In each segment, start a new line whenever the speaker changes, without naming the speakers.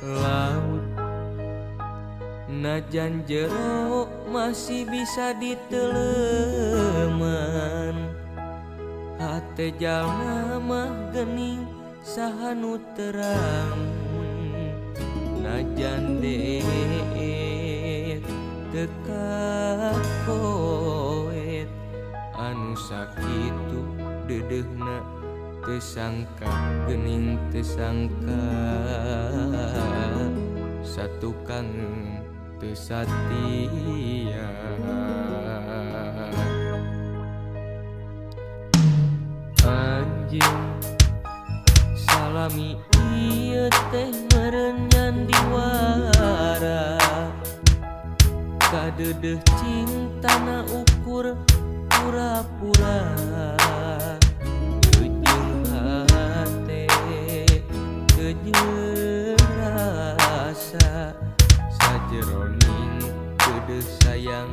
Laut najan jero masih bisa diteleman, hate jalma mah geuning saha nu terang. Najan deet teu kakoet anu sakitu deudeuhna teu sangka geuning teu sangka satukang teu satia. Anjeun salami ieu teh meureun nyan diwara, kadeudeuh cintana ukur pura-pura. Rasa sajeroning keudeuh sayang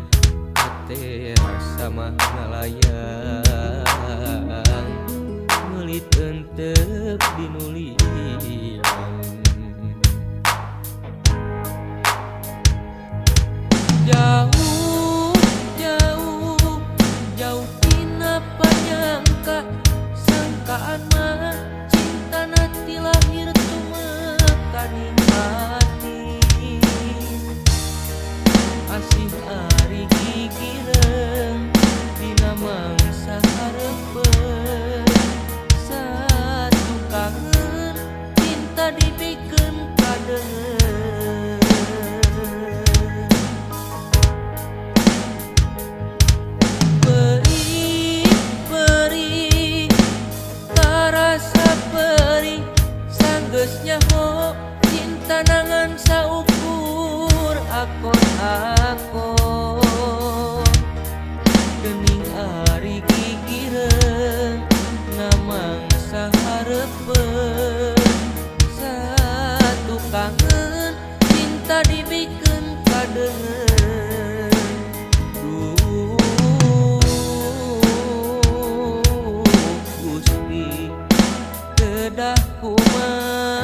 hate rasa mah ngalayang meulit eunteuk dinulian. Jauh jauh jauh tina panyangka sangkaan mah cintana ti lahir tumekaning hati. Asih ari gigireung dina mangsa hareupeun, satu kangen cinta dibikeun kadeungeun. Perih perih karasa perih sanggeus nyaho cinta nangan saukur akon-akon. Geuning ari gigireung namangsa hareupeun, satu kangen cinta dibikeun kadeungeun. Gusti kedah kumaha.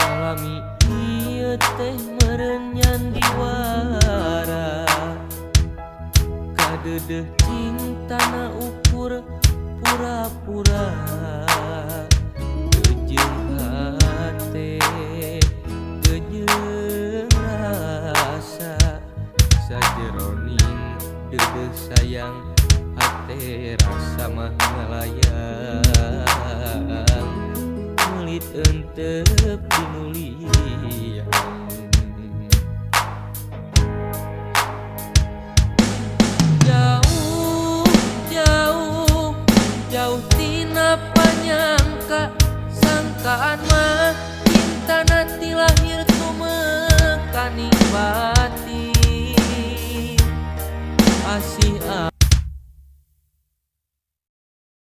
Salami ieu teh meureun nyan diwara, kadeudeuh cintana ukur pura-pura. Teu jeung hate teu jeung rasa sajeroning deudeuh sayang hate rasa mah ngalayang meulit eunteuk dinulian. Jauh jauh jauh tina panyangka sangkaan mah cintana ti lahir tumekaning